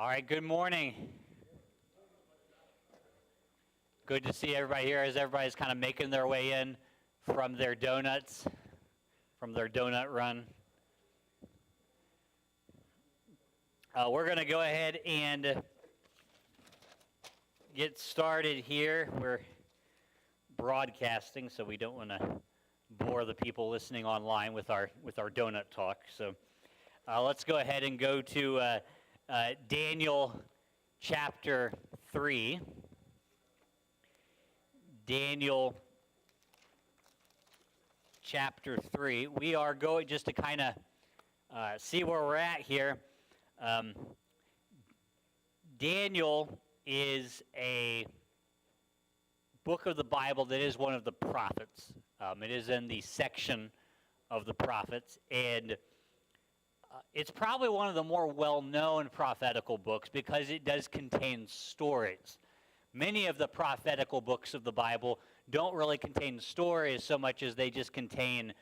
All right, good morning. Good to see everybody here as everybody's kind of making their way in from their donuts, from their donut run. We're going to go ahead and get started here. We're broadcasting, so we don't want to bore the people listening online with our donut talk. So let's go ahead and go to Daniel chapter 3. Daniel chapter 3. We are going just to kind of see where we're at here. Daniel is a book of the Bible that is one of the prophets. It is in the section of the prophets, and it's probably one of the more well-known prophetical books because it does contain stories. Many of the prophetical books of the Bible don't really contain stories so much as they just contain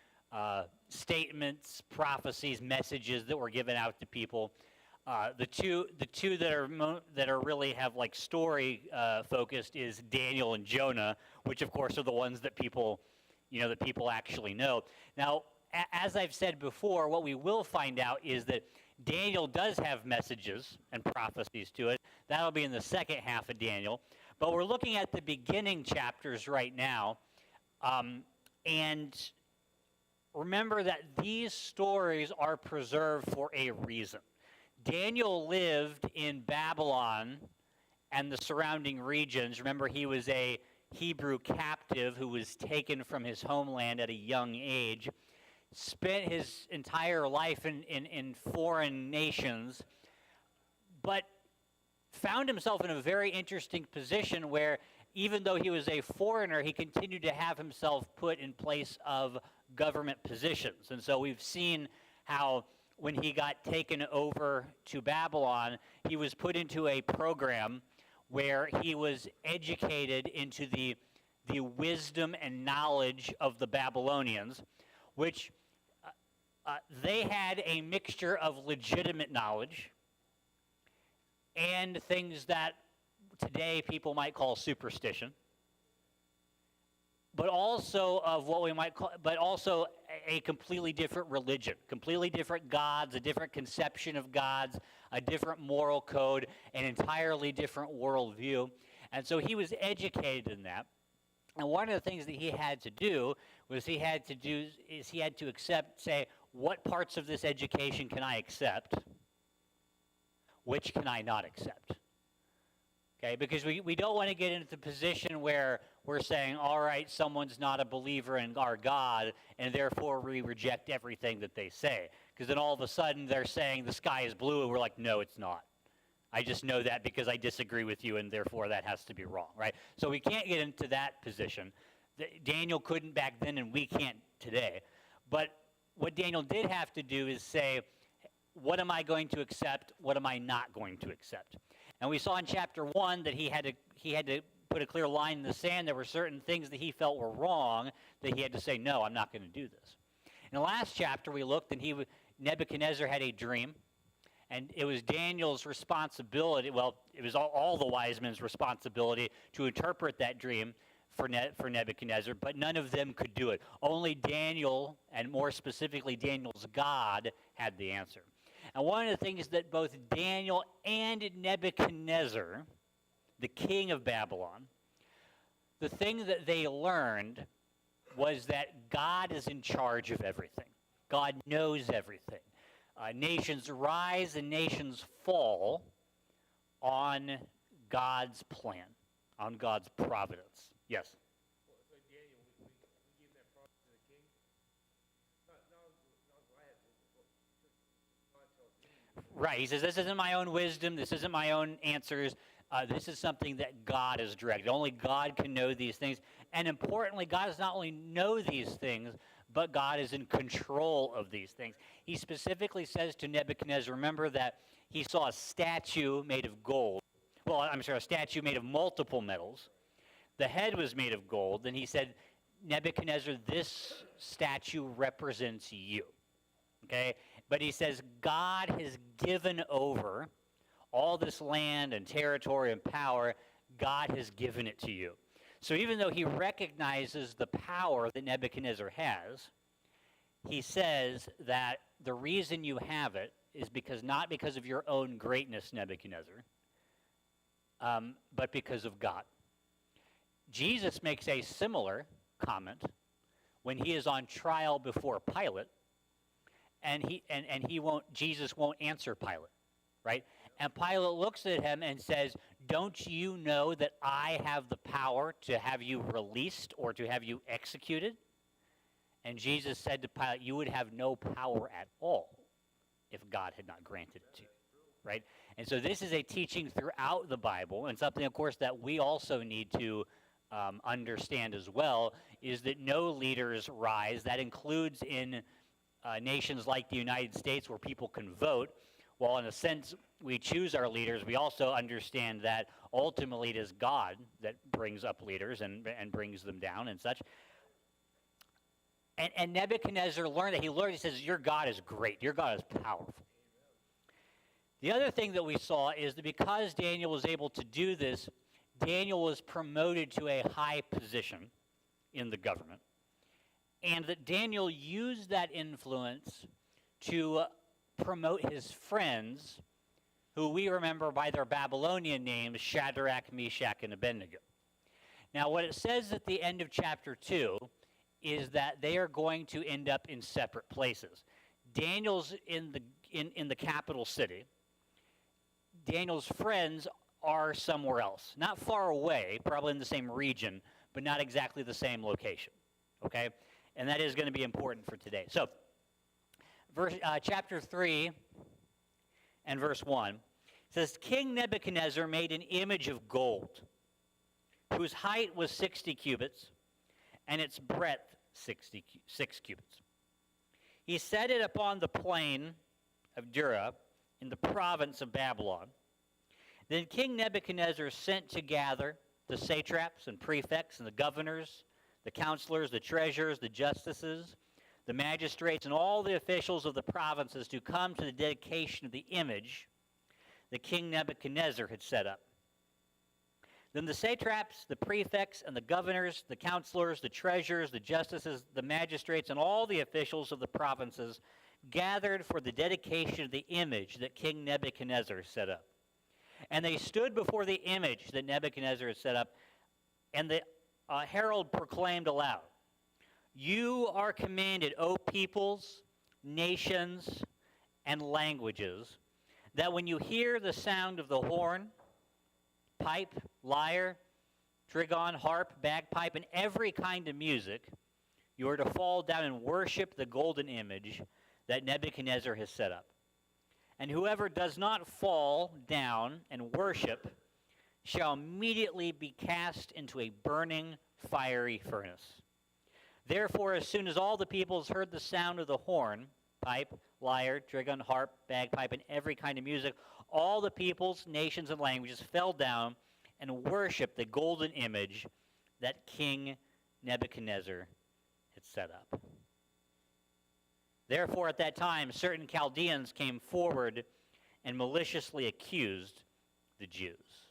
statements, prophecies, messages that were given out to people. The two that are really have like story focused is Daniel and Jonah, which of course are the ones that people actually know. Now, as I've said before, what we will find out is that Daniel does have messages and prophecies to it. That'll be in the second half of Daniel. But we're looking at the beginning chapters right now. And remember that these stories are preserved for a reason. Daniel lived in Babylon and the surrounding regions. Remember, he was a Hebrew captive who was taken from his homeland at a young age. Spent his entire life in foreign nations, but found himself in a very interesting position where even though he was a foreigner, he continued to have himself put in place of government positions. And so we've seen how when he got taken over to Babylon, he was put into a program where he was educated into the wisdom and knowledge of the Babylonians, which they had a mixture of legitimate knowledge and things that today people might call superstition, but also of what we might call, but also a completely different religion, completely different gods, a different conception of gods, a different moral code, an entirely different worldview. And so he was educated in that. And one of the things that he had to do was he had to accept, say, what parts of this education can I accept? Which can I not accept? Okay, because we don't want to get into the position where we're saying, all right, someone's not a believer in our God, and therefore we reject everything that they say. Because then all of a sudden they're saying the sky is blue, and we're like, no, it's not. I just know that because I disagree with you, and therefore that has to be wrong, right? So we can't get into that position. Daniel couldn't back then, and we can't today. But what Daniel did have to do is say, what am I going to accept? What am I not going to accept? And we saw in chapter 1 that he had to put a clear line in the sand. There were certain things that he felt were wrong that he had to say, no, I'm not going to do this. In the last chapter, we looked, and Nebuchadnezzar had a dream. And it was Daniel's responsibility, well, it was all the wise men's responsibility to interpret that dream for Nebuchadnezzar, but none of them could do it. Only Daniel, and more specifically Daniel's God, had the answer. And one of the things that both Daniel and Nebuchadnezzar, the king of Babylon, the thing that they learned was that God is in charge of everything. God knows everything. Nations rise and nations fall on God's plan, on God's providence. Yes? Well, so Daniel, we give that promise to the king. God tells me. Right. He says, this isn't my own wisdom. This isn't my own answers. This is something that God has directed. Only God can know these things. And importantly, God does not only know these things, but God is in control of these things. He specifically says to Nebuchadnezzar, remember that he saw a statue made of gold. Well, a statue made of multiple metals. The head was made of gold. And he said, Nebuchadnezzar, this statue represents you. Okay? But he says, God has given over all this land and territory and power, God has given it to you. So even though he recognizes the power that Nebuchadnezzar has, he says that the reason you have it is not because of your own greatness, Nebuchadnezzar, but because of God. Jesus makes a similar comment when he is on trial before Pilate, and Jesus won't answer Pilate, right? And Pilate looks at him and says, "Don't you know that I have the power to have you released or to have you executed?" And Jesus said to Pilate, "You would have no power at all if God had not granted it to you," right? And so this is a teaching throughout the Bible, and something, of course, that we also need to understand as well, is that no leaders rise. That includes in nations like the United States where people can vote. While in a sense we choose our leaders, we also understand that ultimately it is God that brings up leaders and brings them down and such. And Nebuchadnezzar learned that. He says, your God is great. Your God is powerful. The other thing that we saw is that because Daniel was able to do this, Daniel was promoted to a high position in the government. And that Daniel used that influence to promote his friends, who we remember by their Babylonian names, Shadrach, Meshach, and Abednego. Now, what it says at the end of chapter 2 is that they are going to end up in separate places. Daniel's in the capital city. Daniel's friends are somewhere else, not far away, probably in the same region, but not exactly the same location, okay? And that is going to be important for today. So, chapter 3 and verse 1 says, King Nebuchadnezzar made an image of gold, whose height was 60 cubits, and its breadth 6 cubits. He set it upon the plain of Dura in the province of Babylon. Then King Nebuchadnezzar sent to gather the satraps and prefects and the governors, the counselors, the treasurers, the justices, the magistrates, and all the officials of the provinces to come to the dedication of the image that King Nebuchadnezzar had set up. Then the satraps, the prefects, and the governors, the counselors, the treasurers, the justices, the magistrates, and all the officials of the provinces gathered for the dedication of the image that King Nebuchadnezzar set up. And they stood before the image that Nebuchadnezzar had set up, and the herald proclaimed aloud, "You are commanded, O peoples, nations, and languages, that when you hear the sound of the horn, pipe, lyre, trigon, harp, bagpipe, and every kind of music, you are to fall down and worship the golden image that Nebuchadnezzar has set up. And whoever does not fall down and worship shall immediately be cast into a burning, fiery furnace. Therefore, as soon as all the peoples heard the sound of the horn, pipe, lyre, trigon, harp, bagpipe, and every kind of music, all the peoples, nations, and languages fell down and worshiped the golden image that King Nebuchadnezzar had set up. Therefore, at that time, certain Chaldeans came forward and maliciously accused the Jews."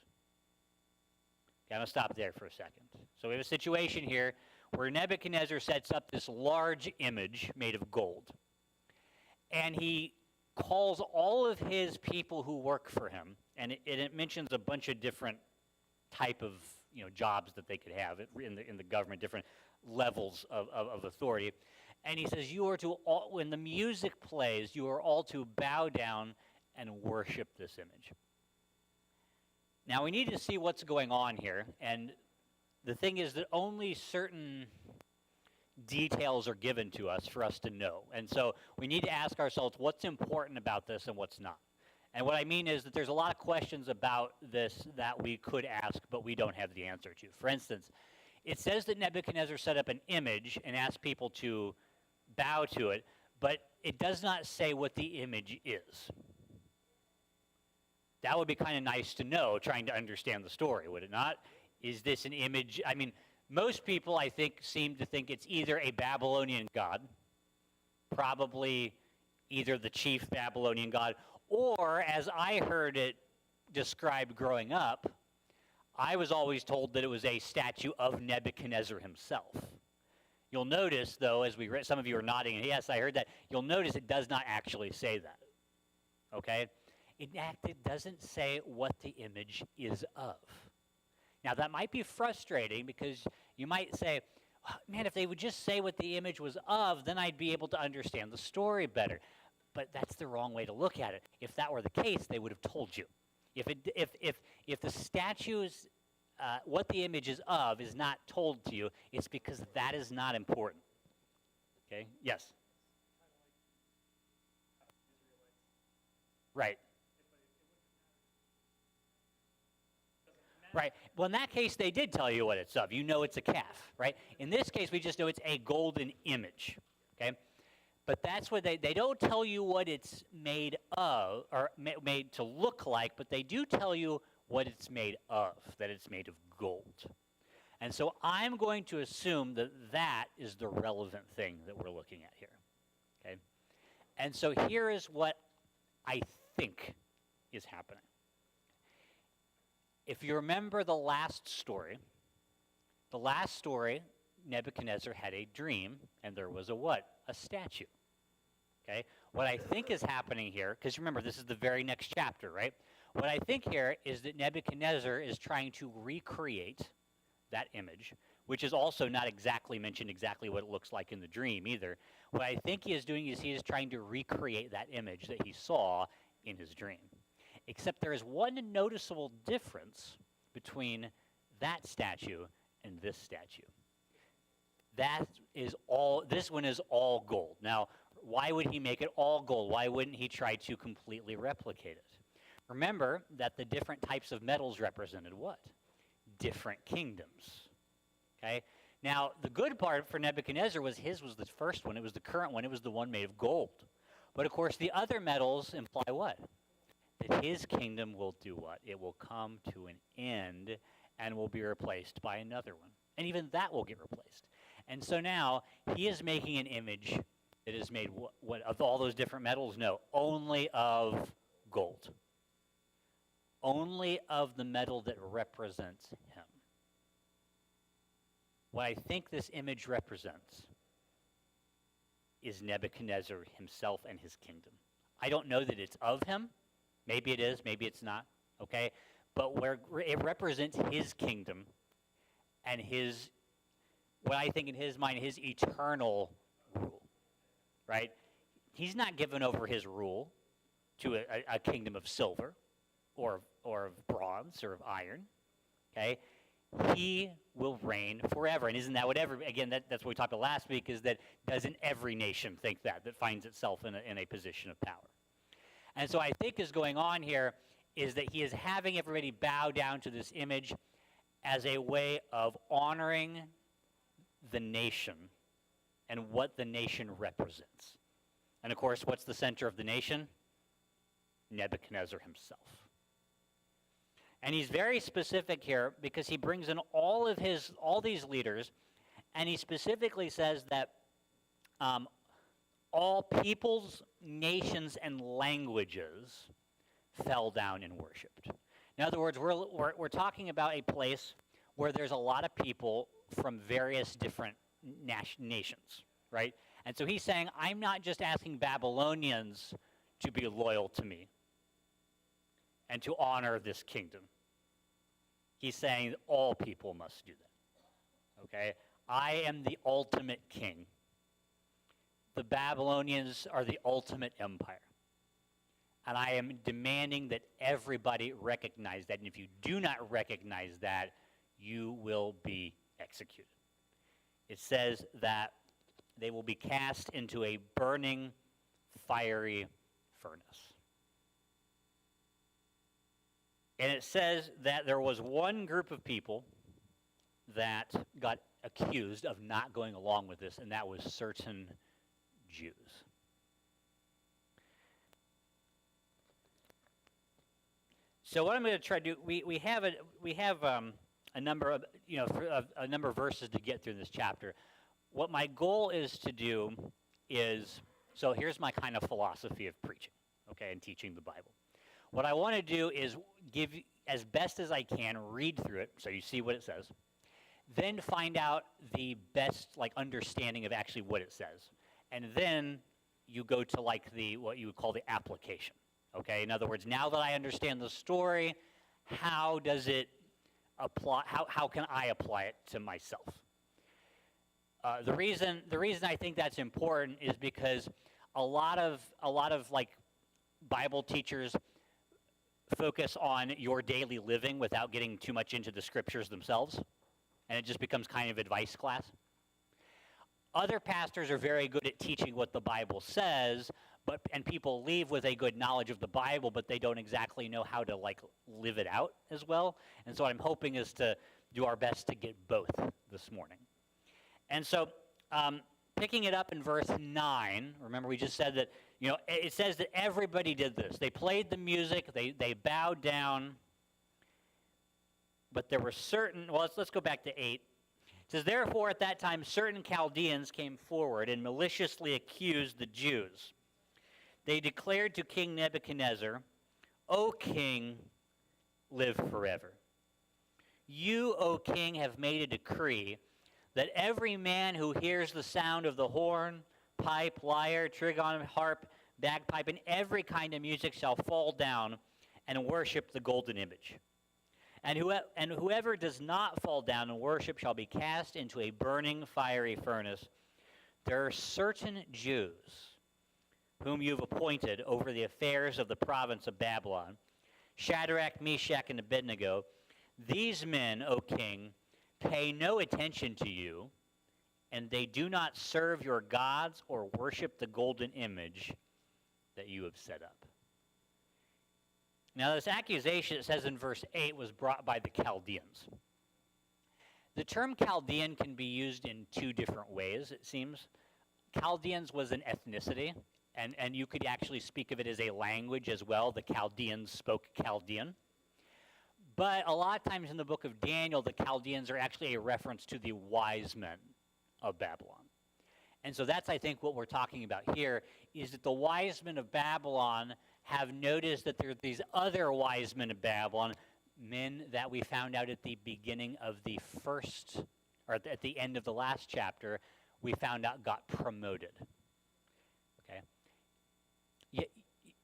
Okay, I'm going to stop there for a second. So we have a situation here where Nebuchadnezzar sets up this large image made of gold. And he calls all of his people who work for him, and it mentions a bunch of different type of jobs that they could have in the government, different levels of authority. And he says, you are to all, when the music plays, you are all to bow down and worship this image. Now, we need to see what's going on here. And the thing is that only certain details are given to us for us to know. And so we need to ask ourselves what's important about this and what's not. And what I mean is that there's a lot of questions about this that we could ask, but we don't have the answer to. For instance, it says that Nebuchadnezzar set up an image and asked people to bow to it, but it does not say what the image is. That would be kind of nice to know, trying to understand the story, would it not? Is this an image? I mean, most people, I think, seem to think it's either a Babylonian god, probably either the chief Babylonian god, or, as I heard it described growing up, I was always told that it was a statue of Nebuchadnezzar himself. You'll notice, though, as we read, some of you are nodding, and yes, I heard that. You'll notice it does not actually say that. Okay? It doesn't say what the image is of. Now, that might be frustrating because you might say, oh, man, if they would just say what the image was of, then I'd be able to understand the story better. But that's the wrong way to look at it. If that were the case, they would have told you. If the statue's, what the image is of is not told to you, it's because that is not important. Okay? Yes? Right. Right. Well, in that case, they did tell you what it's of. You know it's a calf, right? In this case, we just know it's a golden image, okay? But that's what they don't tell you what it's made of, or made to look like, but they do tell you what it's made of, that it's made of gold. And so I'm going to assume that that is the relevant thing that we're looking at here, okay? And so here is what I think is happening. If you remember the last story, Nebuchadnezzar had a dream, and there was a what? A statue. Okay? What I think is happening here, because remember, this is the very next chapter, right? What I think here is that Nebuchadnezzar is trying to recreate that image, which is also not exactly mentioned exactly what it looks like in the dream either. What I think he is doing is he is trying to recreate that image that he saw in his dream. Except there is one noticeable difference between that statue and this statue. This one is all gold. Now, why would he make it all gold? Why wouldn't he try to completely replicate it? Remember that the different types of metals represented what? Different kingdoms. Okay? Now, the good part for Nebuchadnezzar was his was the first one. It was the current one. It was the one made of gold. But, of course, the other metals imply what? That his kingdom will do what? It will come to an end and will be replaced by another one. And even that will get replaced. And so now he is making an image that is made what of all those different metals? No, only of gold. Only of the metal that represents him. What I think this image represents is Nebuchadnezzar himself and his kingdom. I don't know that it's of him. Maybe it is, maybe it's not, okay? But where it represents his kingdom and his, what I think in his mind, his eternal rule, right? He's not given over his rule to a kingdom of silver or of bronze or of iron, okay? He will reign forever. And isn't that what that's what we talked about last week, is that doesn't every nation think that finds itself in a position of power? And so I think is going on here is that he is having everybody bow down to this image as a way of honoring the nation and what the nation represents. And of course, what's the center of the nation? Nebuchadnezzar himself. And he's very specific here because he brings in all these leaders, and he specifically says that all peoples, nations, and languages fell down and worshipped. In other words, we're talking about a place where there's a lot of people from various different nations, right? And so he's saying, I'm not just asking Babylonians to be loyal to me and to honor this kingdom. He's saying all people must do that, okay? I am the ultimate king. The Babylonians are the ultimate empire. And I am demanding that everybody recognize that. And if you do not recognize that, you will be executed. It says that they will be cast into a burning, fiery furnace. And it says that there was one group of people that got accused of not going along with this, and that was certain Jews. So what I'm going to try to do, we have a number of a number of verses to get through this chapter. What my goal is to do is, so here's my kind of philosophy of preaching, okay, and teaching the Bible. what I want to do is give, as best as I can, read through it so you see what it says, then find out the best understanding of actually what it says. And then you go to what you would call the application. Okay? In other words, now that I understand the story, how does it apply? How can I apply it to myself? The reason I think that's important is because a lot of Bible teachers focus on your daily living without getting too much into the scriptures themselves, and it just becomes kind of advice class. Other pastors are very good at teaching what the Bible says, and people leave with a good knowledge of the Bible, but they don't exactly know how to live it out as well. And so what I'm hoping is to do our best to get both this morning. And so picking it up in verse 9, remember we just said that, it says that everybody did this. They played the music, they bowed down, but there were certain, let's go back to 8. It says, therefore at that time certain Chaldeans came forward and maliciously accused the Jews. They declared to King Nebuchadnezzar, O king, live forever. You, O king, have made a decree that every man who hears the sound of the horn, pipe, lyre, trigon, harp, bagpipe, and every kind of music shall fall down and worship the golden image. And whoever does not fall down and worship shall be cast into a burning fiery furnace. There are certain Jews whom you've appointed over the affairs of the province of Babylon, Shadrach, Meshach, and Abednego. These men, O king, pay no attention to you, and they do not serve your gods or worship the golden image that you have set up. Now, this accusation, it says in verse 8, was brought by the Chaldeans. The term Chaldean can be used in two different ways, it seems. Chaldeans was an ethnicity, and you could actually speak of it as a language as well. The Chaldeans spoke Chaldean. But a lot of times in the book of Daniel, the Chaldeans are actually a reference to the wise men of Babylon. And so that's, I think, what we're talking about here, is that the wise men of Babylon have noticed that there are these other wise men of Babylon, men that we found out at the beginning of the first, or at the end of the last chapter, we found out got promoted. Okay?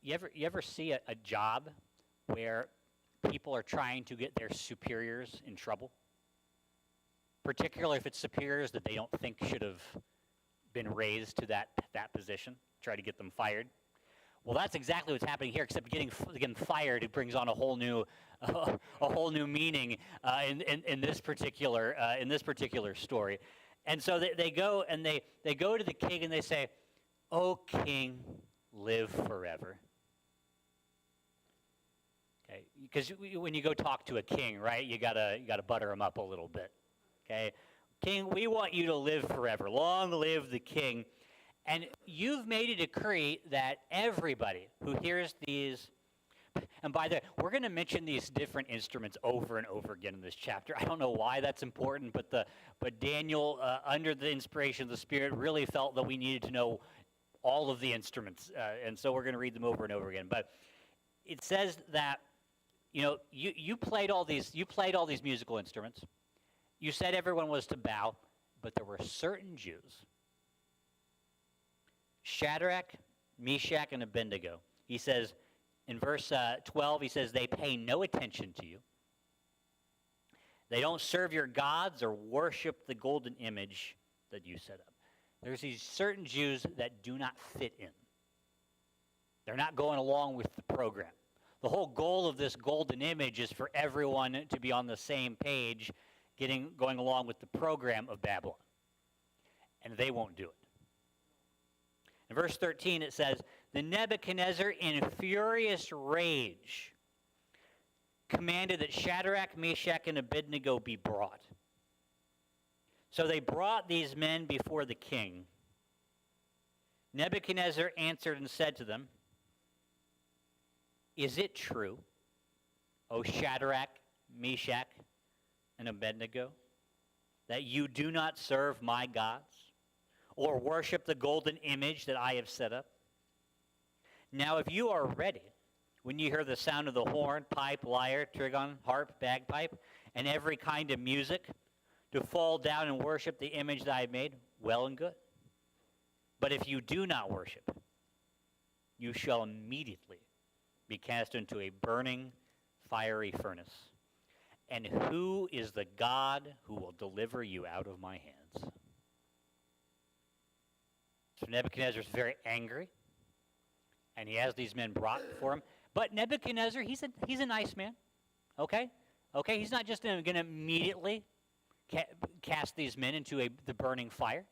You ever see a job where people are trying to get their superiors in trouble? Particularly if it's superiors that they don't think should have been raised to that position, try to get them fired. Well, that's exactly what's happening here, except getting fired, it brings on a whole new meaning in this particular story. And so they go and they go to the king and they say, "O king, live forever." Okay, because when you go talk to a king, right, you gotta butter him up a little bit. Okay, king, we want you to live forever. Long live the king. And you've made a decree that everybody who hears these, and by the way, we're going to mention these different instruments over and over again in this chapter. I don't know why that's important, but Daniel, under the inspiration of the Spirit, really felt that we needed to know all of the instruments, and so we're going to read them over and over again. But it says that you played all these musical instruments. You said everyone was to bow, but there were certain Jews, Shadrach, Meshach, and Abednego. He says, in verse 12, he says, they pay no attention to you. They don't serve your gods or worship the golden image that you set up. There's these certain Jews that do not fit in. They're not going along with the program. The whole goal of this golden image is for everyone to be on the same page, going along with the program of Babylon. And they won't do it. In verse 13 it says, then Nebuchadnezzar in furious rage commanded that Shadrach, Meshach, and Abednego be brought. So they brought these men before the king. Nebuchadnezzar answered and said to them, is it true, O Shadrach, Meshach, and Abednego, that you do not serve my gods or worship the golden image that I have set up? Now, if you are ready, when you hear the sound of the horn, pipe, lyre, trigon, harp, bagpipe, and every kind of music, to fall down and worship the image that I have made, well and good. But if you do not worship, you shall immediately be cast into a burning, fiery furnace. And who is the God who will deliver you out of my hands? So Nebuchadnezzar is very angry, and he has these men brought before him. But Nebuchadnezzar, he's a nice man, okay? Okay, he's not just going to immediately cast these men into the burning fire.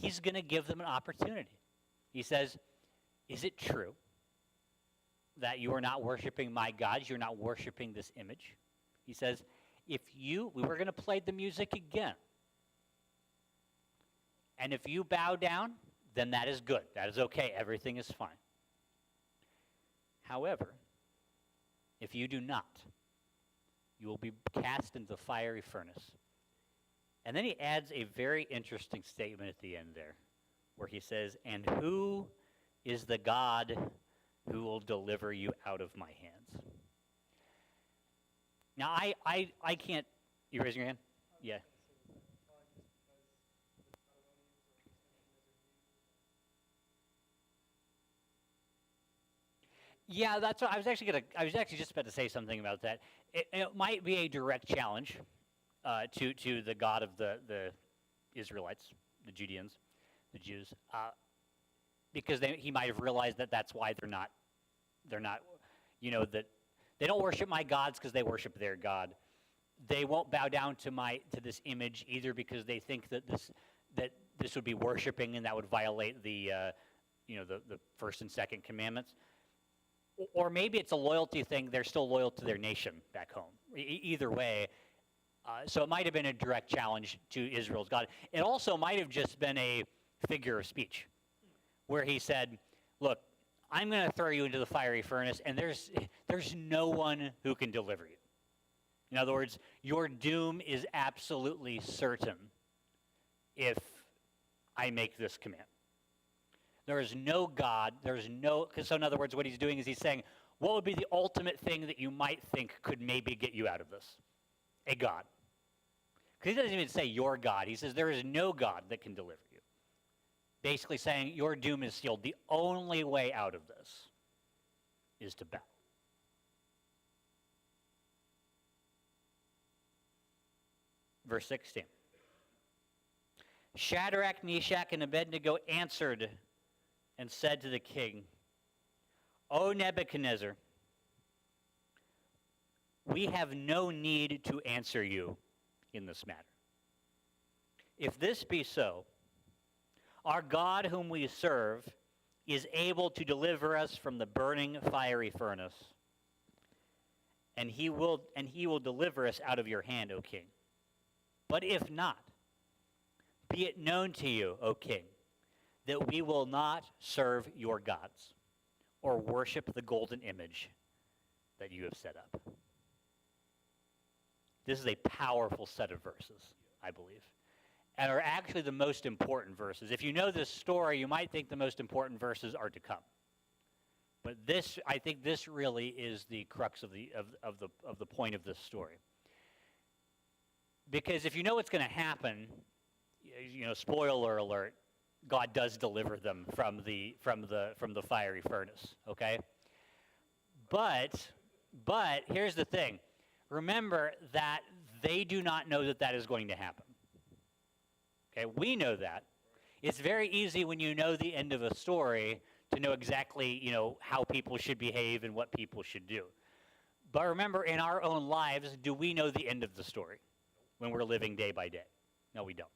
He's going to give them an opportunity. He says, is it true that you are not worshiping my gods? You're not worshiping this image? He says, we were going to play the music again. And if you bow down, then that is good. That is okay. Everything is fine. However, if you do not, you will be cast into the fiery furnace. And then he adds a very interesting statement at the end there, where he says, and who is the God who will deliver you out of my hands? Now, I can't, you raising your hand? Yeah. Yeah, that's what I was actually just about to say something about that. It might be a direct challenge to the God of the Israelites, the Judeans, the Jews, because he might have realized that that's why they're not, that they don't worship my gods because they worship their God. They won't bow down to this image either because they think that this would be worshiping and that would violate the first and second commandments. Or maybe it's a loyalty thing. They're still loyal to their nation back home. Either way, so it might have been a direct challenge to Israel's God. It also might have just been a figure of speech where he said, look, I'm going to throw you into the fiery furnace, and there's no one who can deliver you. In other words, your doom is absolutely certain if I make this command. There is no God, so in other words, what he's doing is he's saying, what would be the ultimate thing that you might think could maybe get you out of this? A God. Because he doesn't even say your God. He says there is no God that can deliver you. Basically saying your doom is sealed. The only way out of this is to bow. Verse 16. Shadrach, Meshach, and Abednego answered and said to the king, O Nebuchadnezzar, we have no need to answer you in this matter. If this be so, our God whom we serve is able to deliver us from the burning fiery furnace, and he will deliver us out of your hand, O king. But if not, be it known to you, O king, that we will not serve your gods or worship the golden image that you have set up. This is a powerful set of verses, I believe, and are actually the most important verses. If you know this story, you might think the most important verses are to come. But I think this really is the crux of the point of this story. Because if you know what's going to happen, spoiler alert, God does deliver them from the fiery furnace, okay? But here's the thing. Remember that they do not know that is going to happen. Okay, we know that. It's very easy when you know the end of a story to know exactly, how people should behave and what people should do. But remember, in our own lives, do we know the end of the story when we're living day by day? No, we don't.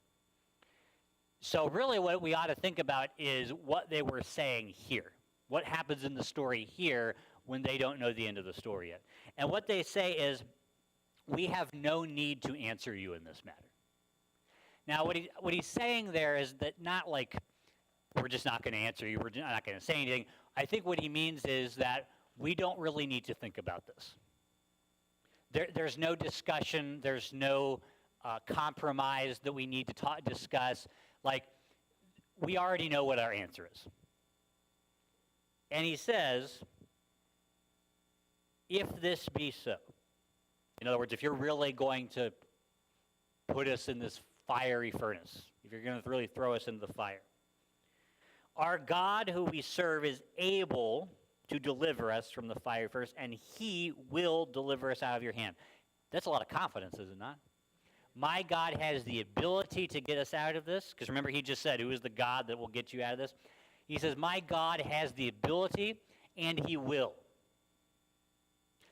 So really what we ought to think about is what they were saying here. What happens in the story here when they don't know the end of the story yet? And what they say is, we have no need to answer you in this matter. Now, what he's saying there is that not like, we're just not going to answer you, we're not going to say anything. I think what he means is that we don't really need to think about this. There's no discussion, there's no compromise that we need to discuss. Like, we already know what our answer is. And he says, if this be so, in other words, if you're really going to put us in this fiery furnace, if you're going to really throw us into the fire, our God who we serve is able to deliver us from the fire first, and he will deliver us out of your hand. That's a lot of confidence, is it not? My God has the ability to get us out of this, because remember he just said, who is the God that will get you out of this? He says, my God has the ability, and he will.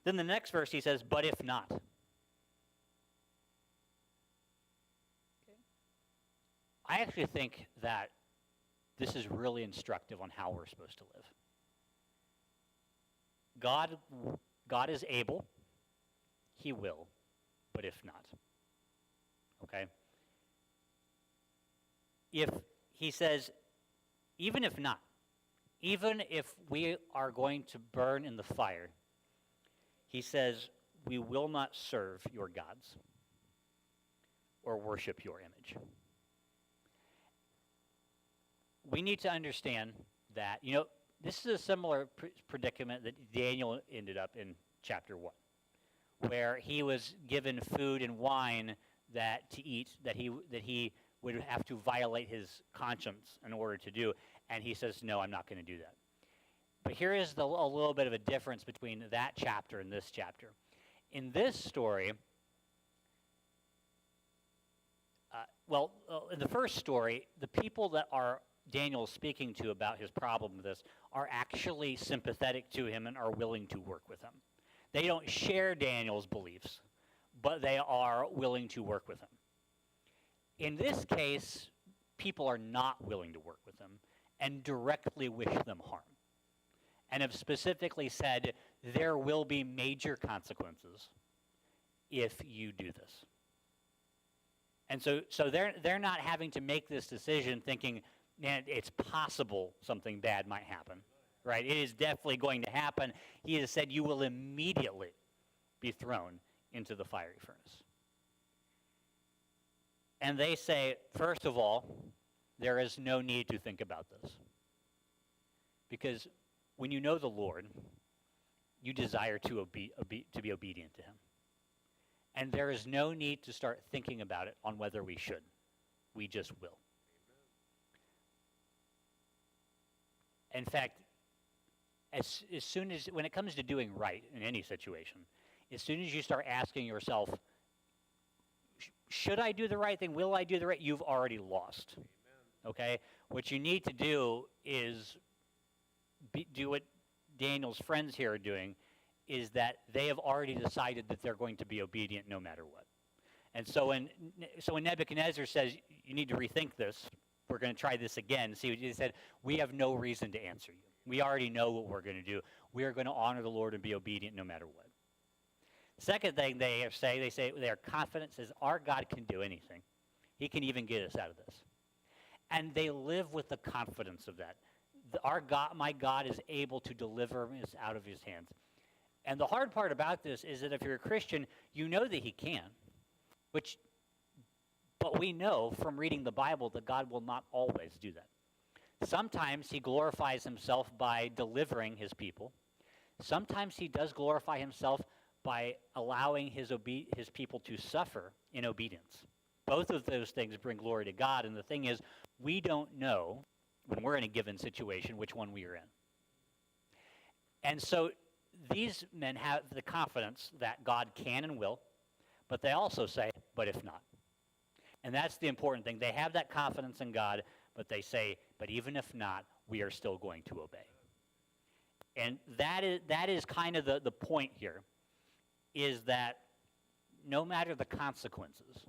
Then the next verse he says, but if not. Okay. I actually think that this is really instructive on how we're supposed to live. God is able, he will, but if not. Okay? If he says, even if not, even if we are going to burn in the fire, he says, we will not serve your gods or worship your image. We need to understand that, this is a similar predicament that Daniel ended up in chapter 1, where he was given food and wine to eat that he would have to violate his conscience in order to do, and he says, no, I'm not going to do that. But here is a little bit of a difference between that chapter and this chapter. In this story, in the first story, the people that Daniel's speaking to about his problem with this are actually sympathetic to him and are willing to work with him. They don't share Daniel's beliefs, but they are willing to work with him. In this case, people are not willing to work with him and directly wish them harm, and have specifically said there will be major consequences if you do this. And so they're not having to make this decision thinking, man, it's possible something bad might happen, right? It is definitely going to happen. He has said you will immediately be thrown into the fiery furnace. And they say, first of all, there is no need to think about this. Because when you know the Lord, you desire to be obedient to him. And there is no need to start thinking about it on whether we should. We just will. In fact, as soon as, when it comes to doing right in any situation, as soon as you start asking yourself, should I do the right thing? Will I do the right? You've already lost. Amen. Okay? What you need to do is do what Daniel's friends here are doing, is that they have already decided that they're going to be obedient no matter what. And so when Nebuchadnezzar says, you need to rethink this, we're going to try this again, see what he said, we have no reason to answer you. We already know what we're going to do. We are going to honor the Lord and be obedient no matter what. Second thing they say their confidence is our God can do anything. He can even get us out of this. And they live with the confidence of that. My God is able to deliver us out of his hands. And the hard part about this is that if you're a Christian, you know that he can. But we know from reading the Bible that God will not always do that. Sometimes he glorifies himself by delivering his people. Sometimes he does glorify himself by allowing his people to suffer in obedience. Both of those things bring glory to God, and the thing is, we don't know, when we're in a given situation, which one we are in. And so these men have the confidence that God can and will, but they also say, but if not. And that's the important thing. They have that confidence in God, but they say, but even if not, we are still going to obey. And that is kind of the point here, is that no matter the consequences,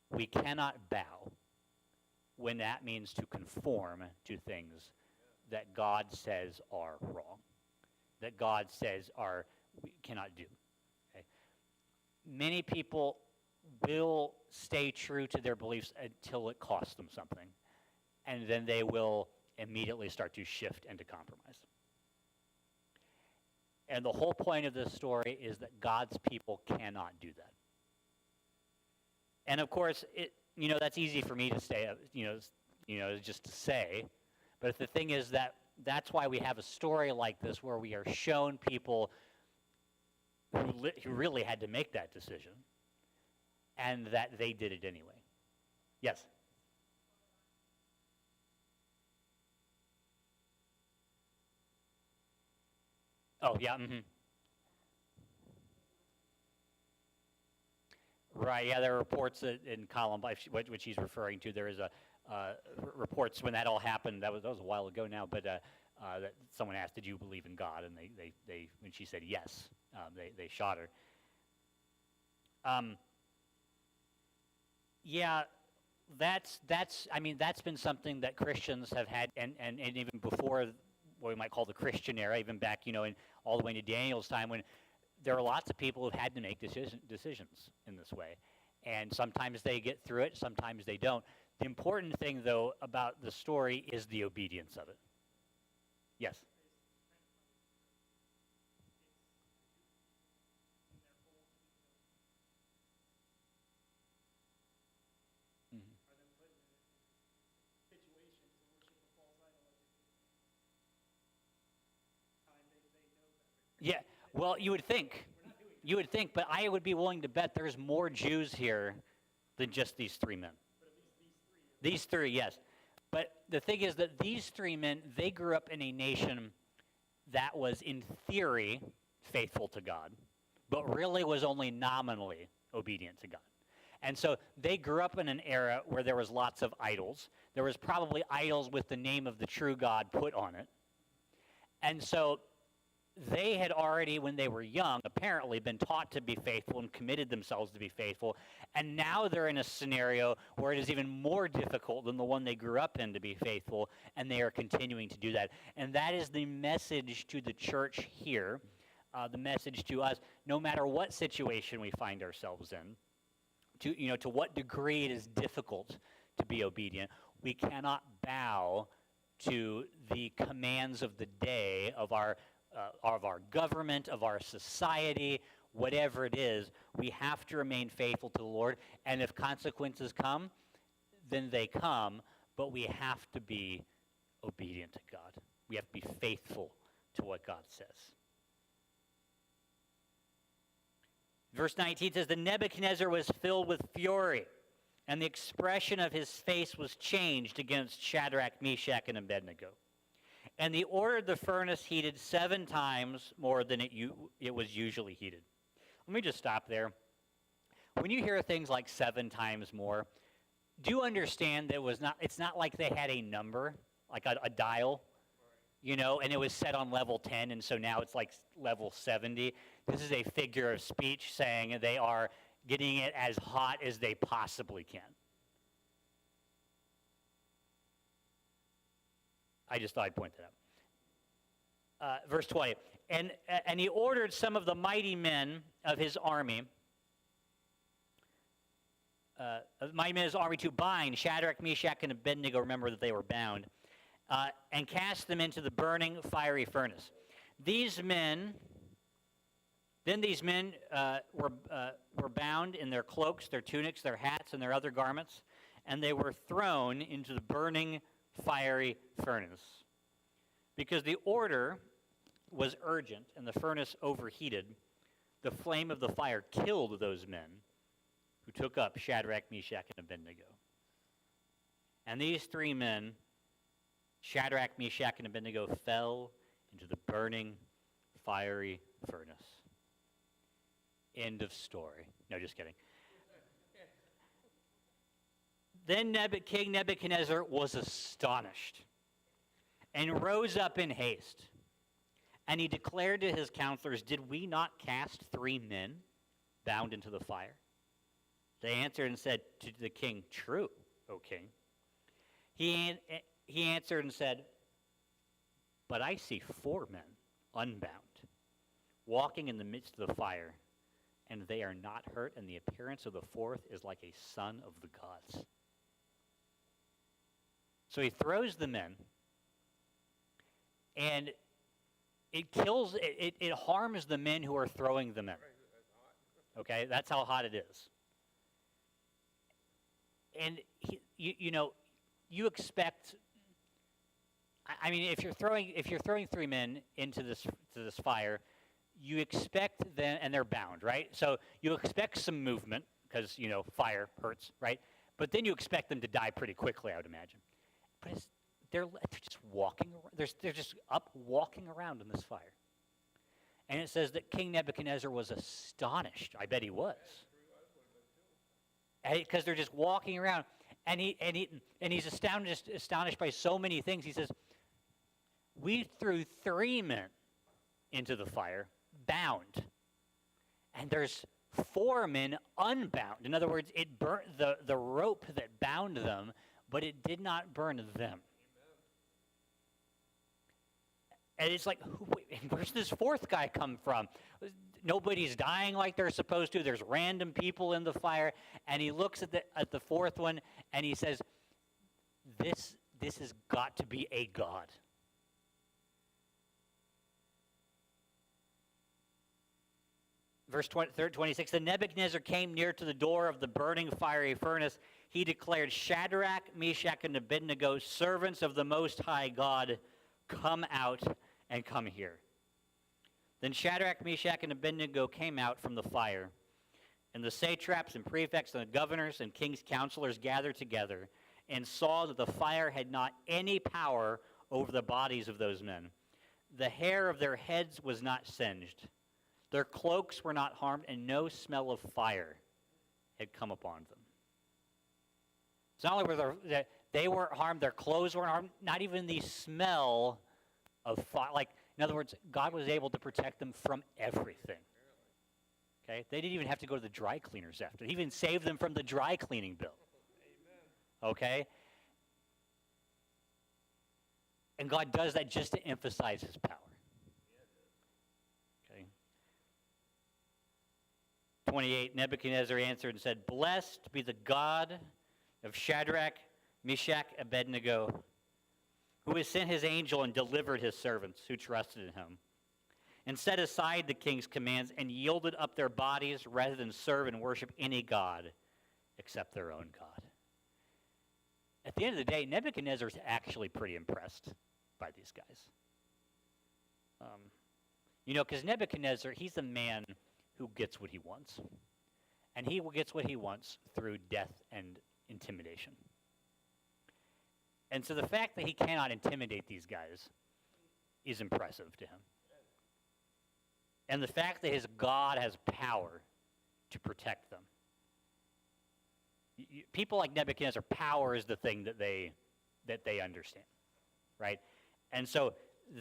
we cannot bow when that means to conform to things that God says are wrong, that God says we cannot do. Okay? Many people will stay true to their beliefs until it costs them something, and then they will immediately start to shift into compromise. And the whole point of this story is that God's people cannot do that. And of course, that's easy for me to say, just to say. But the thing is that's why we have a story like this, where we are shown people who really had to make that decision, and that they did it anyway. Yes? Oh, yeah, Right, yeah, there are reports that in Columbine, which he's referring to, there is reports when that all happened, that was a while ago now, but that someone asked, did you believe in God? And they when she said yes, they shot her. Yeah, that's been something that Christians have had, and even before what we might call the Christian era, even back, in all the way to Daniel's time, when there are lots of people who've had to make decisions in this way. And sometimes they get through it, sometimes they don't. The important thing, though, about the story is the obedience of it. Yes? Yeah, well, you would think, but I would be willing to bet there's more Jews here than just these three men. These three, yes. But the thing is that these three men, they grew up in a nation that was, in theory, faithful to God, but really was only nominally obedient to God. And so they grew up in an era where there was lots of idols. There was probably idols with the name of the true God put on it. And so they had already, when they were young, apparently been taught to be faithful and committed themselves to be faithful. And now they're in a scenario where it is even more difficult than the one they grew up in to be faithful, and they are continuing to do that. And that is the message to the church here, the message to us, no matter what situation we find ourselves in, to what degree it is difficult to be obedient, we cannot bow to the commands of the day of our government, of our society, whatever it is. We have to remain faithful to the Lord, and if consequences come, then they come, but we have to be obedient to God. We have to be faithful to what God says. Verse 19 says, "Then Nebuchadnezzar was filled with fury, and the expression of his face was changed against Shadrach, Meshach, and Abednego. And he ordered the furnace heated 7 times more than it was usually heated." Let me just stop there. When you hear things like 7 times more, do you understand that it's not like they had a number, like a dial, and it was set on level 10, and so now it's like level 70. This is a figure of speech saying they are getting it as hot as they possibly can. I just thought I'd point that out. Verse 20, and he ordered some of the mighty men of his army, to bind Shadrach, Meshach, and Abednego. Remember that they were bound, and cast them into the burning fiery furnace. These men were bound in their cloaks, their tunics, their hats, and their other garments, and they were thrown into the burning fiery furnace. Because the order was urgent and the furnace overheated, the flame of the fire killed those men who took up Shadrach, Meshach, and Abednego. And these 3 men, Shadrach, Meshach, and Abednego, fell into the burning fiery furnace. End of story. No, just kidding. Then King Nebuchadnezzar was astonished and rose up in haste. And he declared to his counselors, "Did we not cast 3 men bound into the fire?" They answered and said to the king, "True, O king." He answered and said, "But I see 4 men unbound, walking in the midst of the fire, and they are not hurt, and the appearance of the 4th is like a son of the gods." So he throws them in, and it harms the men who are throwing them in. Okay, that's how hot it is. And you expect. I mean, if you're throwing 3 men into this fire, you expect them, and they're bound, right? So you expect some movement because, fire hurts, right? But then you expect them to die pretty quickly, I would imagine. But they're just walking around. They're just up walking around in this fire. And it says that King Nebuchadnezzar was astonished. I bet he was. Because they're just walking around. And he's astonished by so many things. He says, we threw 3 men into the fire, bound. And there's 4 men unbound. In other words, it burnt the rope that bound them, but it did not burn them. And it's like, where's this 4th guy come from? Nobody's dying like they're supposed to. There's random people in the fire. And he looks at the 4th one, and he says, this has got to be a god. Verse 26, then Nebuchadnezzar came near to the door of the burning fiery furnace. He declared, Shadrach, Meshach, and Abednego, servants of the Most High God, come out and come here. Then Shadrach, Meshach, and Abednego came out from the fire. And the satraps and prefects and the governors and king's counselors gathered together and saw that the fire had not any power over the bodies of those men. The hair of their heads was not singed. Their cloaks were not harmed, and no smell of fire had come upon them. It's not only they weren't harmed, their clothes weren't harmed, not even the smell of fire. Like, in other words, God was able to protect them from everything. Okay? They didn't even have to go to the dry cleaners after. He even saved them from the dry cleaning bill. Okay? And God does that just to emphasize his power. Okay? 28, Nebuchadnezzar answered and said, Blessed be the God of Shadrach, Meshach, Abednego, who has sent his angel and delivered his servants who trusted in him, and set aside the king's commands and yielded up their bodies rather than serve and worship any god except their own God. At the end of the day, Nebuchadnezzar is actually pretty impressed by these guys. Because Nebuchadnezzar, he's a man who gets what he wants. And he gets what he wants through death and intimidation. And so the fact that he cannot intimidate these guys is impressive to him. And the fact that his God has power to protect them. People like Nebuchadnezzar, power is the thing that they understand, right? And so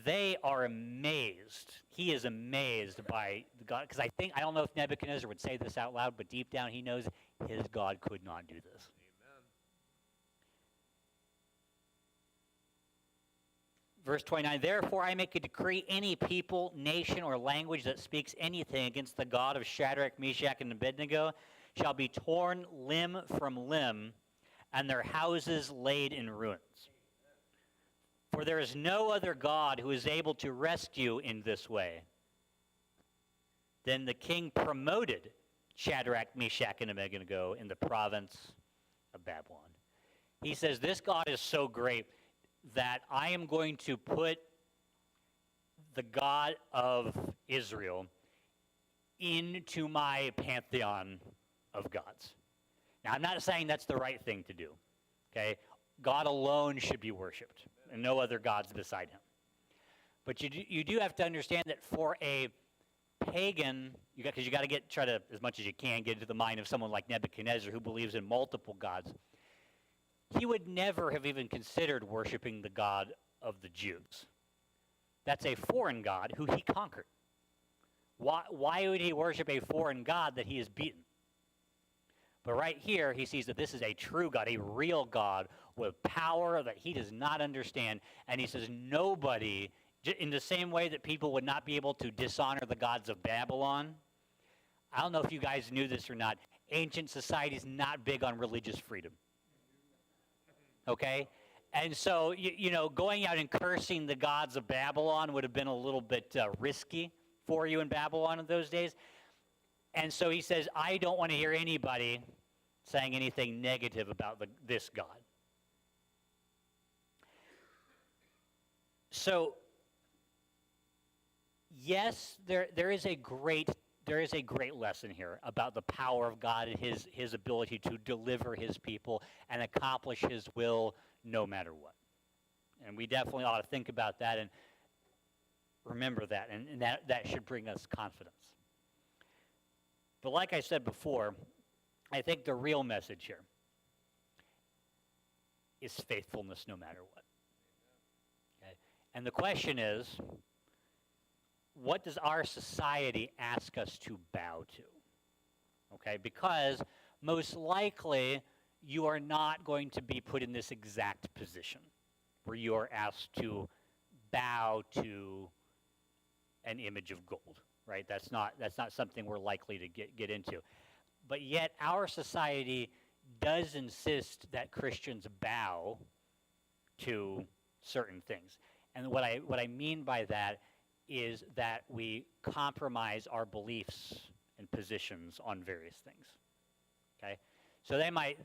they are amazed. He is amazed by God, because I don't know if Nebuchadnezzar would say this out loud, but deep down he knows his God could not do this. Verse 29, therefore I make a decree, any people, nation, or language that speaks anything against the God of Shadrach, Meshach, and Abednego shall be torn limb from limb, and their houses laid in ruins. For there is no other God who is able to rescue in this way. Then the king promoted Shadrach, Meshach, and Abednego in the province of Babylon. He says, this God is so great that I am going to put the God of Israel into my pantheon of gods. Now, I'm not saying that's the right thing to do, okay? God alone should be worshipped, and no other gods beside him. But you do have to understand that for a pagan, because you got to try to, as much as you can, get into the mind of someone like Nebuchadnezzar who believes in multiple gods. He would never have even considered worshiping the God of the Jews. That's a foreign God who he conquered. Why would he worship a foreign God that he has beaten? But right here, he sees that this is a true God, a real God with power that he does not understand. And he says nobody, in the same way that people would not be able to dishonor the gods of Babylon. I don't know if you guys knew this or not. Ancient society is not big on religious freedom. Okay? And so, going out and cursing the gods of Babylon would have been a little bit risky for you in Babylon in those days. And so he says, I don't want to hear anybody saying anything negative about this God. So, yes, there is a great lesson here about the power of God and his ability to deliver his people and accomplish his will no matter what. And we definitely ought to think about that and remember that, and that should bring us confidence. But like I said before, I think the real message here is faithfulness no matter what. Okay? And the question is, what does our society ask us to bow to? Okay, because most likely you are not going to be put in this exact position where you are asked to bow to an image of gold, right? That's not something we're likely to get into. But yet our society does insist that Christians bow to certain things. And what I mean by that is that we compromise our beliefs and positions on various things. Okay? So they might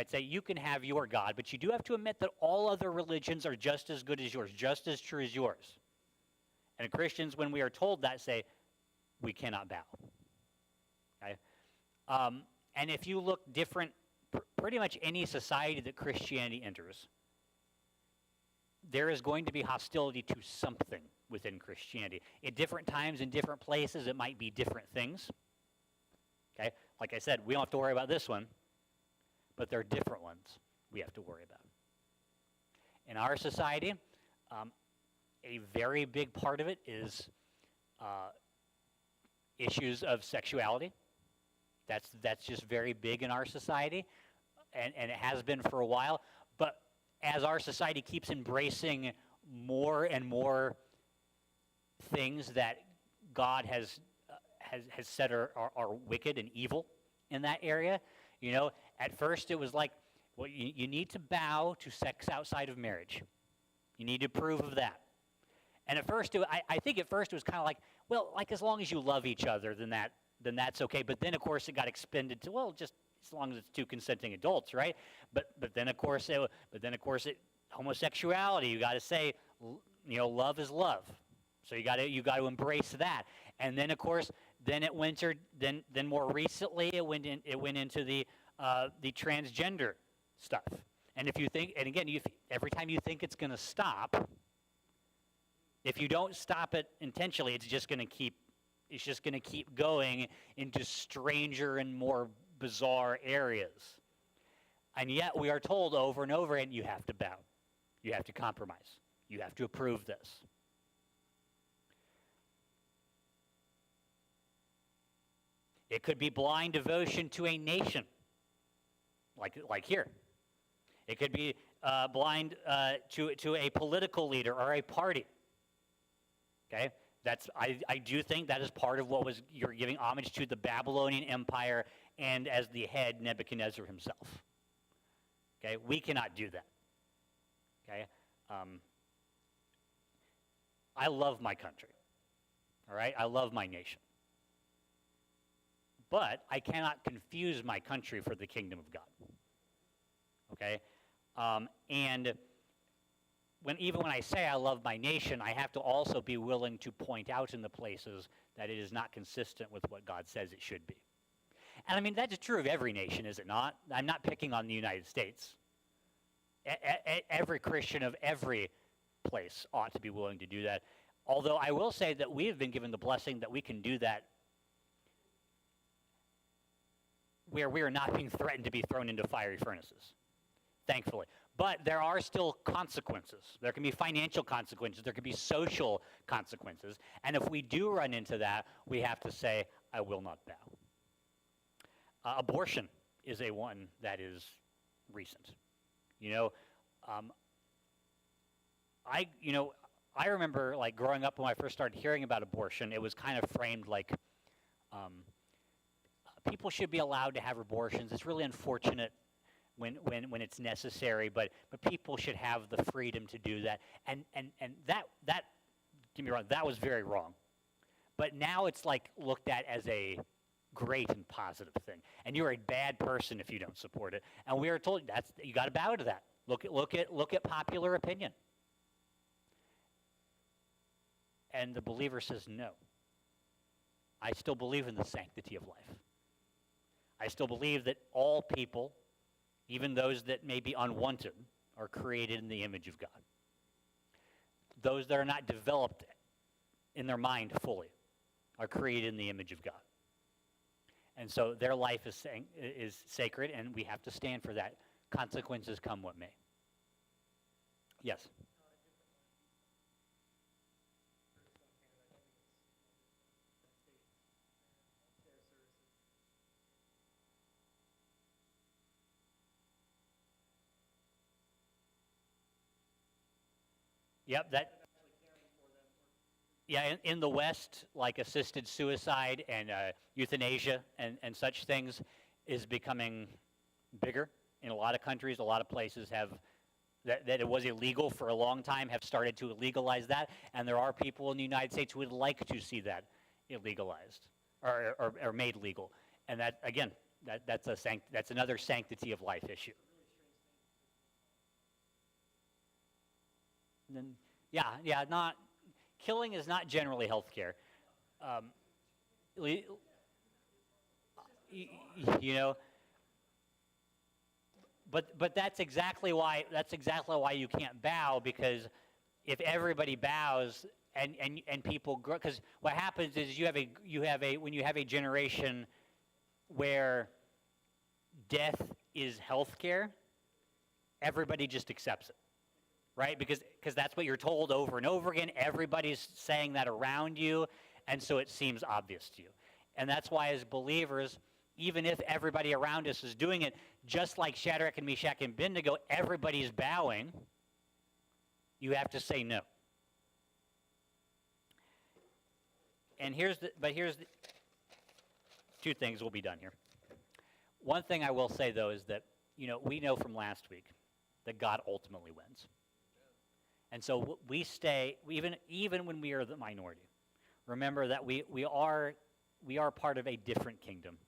say you can have your God, but you do have to admit that all other religions are just as good as yours, just as true as yours. And Christians, when we are told that, say we cannot bow. Okay? And if you look different, pretty much any society that Christianity enters, there is going to be hostility to something within Christianity. At different times, in different places, it might be different things. Okay? Like I said, we don't have to worry about this one, but there are different ones we have to worry about. In our society, a very big part of it is issues of sexuality. That's just very big in our society, and it has been for a while. But as our society keeps embracing more and more things that God has said are wicked and evil in that area, at first it was like, well, you need to bow to sex outside of marriage. You need to approve of that. And at first, I think at first it was kind of like, well, like as long as you love each other, then that's okay. But then, of course, it got expanded to, well, just as long as it's two consenting adults, right? But then, of course, homosexuality, you got to say, love is love. So you got to embrace that. And then, of course, then more recently it went into the transgender stuff. And if you think, and again, every time you think it's going to stop, if you don't stop it intentionally, it's just going to keep going into stranger and more bizarre areas. And yet we are told over and over again, you have to bow. You have to compromise. You have to approve this. It could be blind devotion to a nation, like here. It could be blind to a political leader or a party. Okay, I do think that is part of you're giving homage to the Babylonian Empire and as the head Nebuchadnezzar himself. Okay, we cannot do that. Okay, I love my country. All right, I love my nation. But I cannot confuse my country for the kingdom of God. Okay, and even when I say I love my nation, I have to also be willing to point out in the places that it is not consistent with what God says it should be. And I mean, that's true of every nation, is it not? I'm not picking on the United States. Every Christian of every place ought to be willing to do that. Although I will say that we have been given the blessing that we can do that where we are not being threatened to be thrown into fiery furnaces, thankfully. But there are still consequences. There can be financial consequences. There can be social consequences. And if we do run into that, we have to say, I will not bow. Abortion is a one that is recent. I remember like growing up when I first started hearing about abortion, it was kind of framed like people should be allowed to have abortions. It's really unfortunate when it's necessary, but people should have the freedom to do that. And that get me wrong, that was very wrong. But now it's like looked at as a great and positive thing. And you're a bad person if you don't support it. And we are told you got to bow to that. Look at popular opinion. And the believer says, no. I still believe in the sanctity of life. I still believe that all people, even those that may be unwanted, are created in the image of God. Those that are not developed in their mind fully are created in the image of God. And so their life is sacred, and we have to stand for that. Consequences come what may. Yes? Yep, in the West, like assisted suicide and euthanasia and such things is becoming bigger. In a lot of countries, a lot of places have, that it was illegal for a long time, have started to legalize that, and there are people in the United States who would like to see that illegalized or made legal. And that, again, that's another sanctity of life issue. And then, killing is not generally health care. But that's exactly why you can't bow, because if everybody bows and people grow, because what happens is when you have a generation where death is health care, everybody just accepts it. Right? Because that's what you're told over and over again. Everybody's saying that around you, and so it seems obvious to you. And that's why as believers, even if everybody around us is doing it, just like Shadrach and Meshach and Abednego, everybody's bowing, you have to say no. And here's the two things will be done here. One thing I will say, though, is that, we know from last week that God ultimately wins. And so we stay, even when we are the minority, remember that we are part of a different kingdom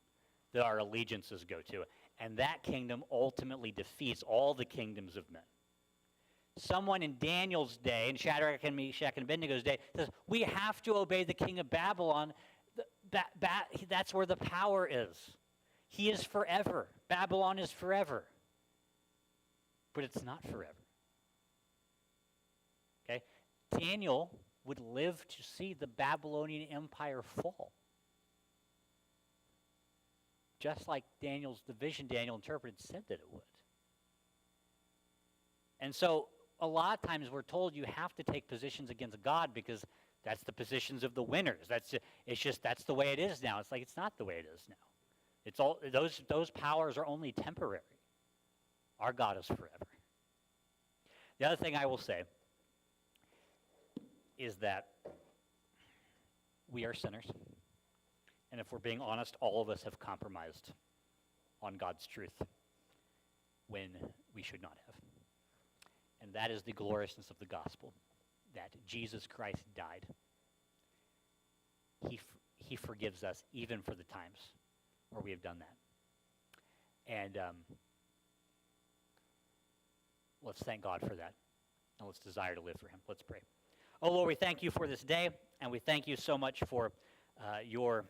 that our allegiances go to. And that kingdom ultimately defeats all the kingdoms of men. Someone in Daniel's day, in Shadrach and Meshach and Abednego's day, says, we have to obey the king of Babylon. That's where the power is. He is forever. Babylon is forever. But it's not forever. Okay? Daniel would live to see the Babylonian Empire fall. Just like the vision Daniel interpreted said that it would. And so a lot of times we're told you have to take positions against God because that's the positions of the winners. That's the way it is now. It's like it's not the way it is now. It's all those powers are only temporary. Our God is forever. The other thing I will say is that we are sinners. And if we're being honest, all of us have compromised on God's truth when we should not have. And that is the gloriousness of the gospel, that Jesus Christ died. He forgives us even for the times where we have done that. And let's thank God for that. And let's desire to live for him. Let's pray. Oh, Lord, we thank you for this day, and we thank you so much for your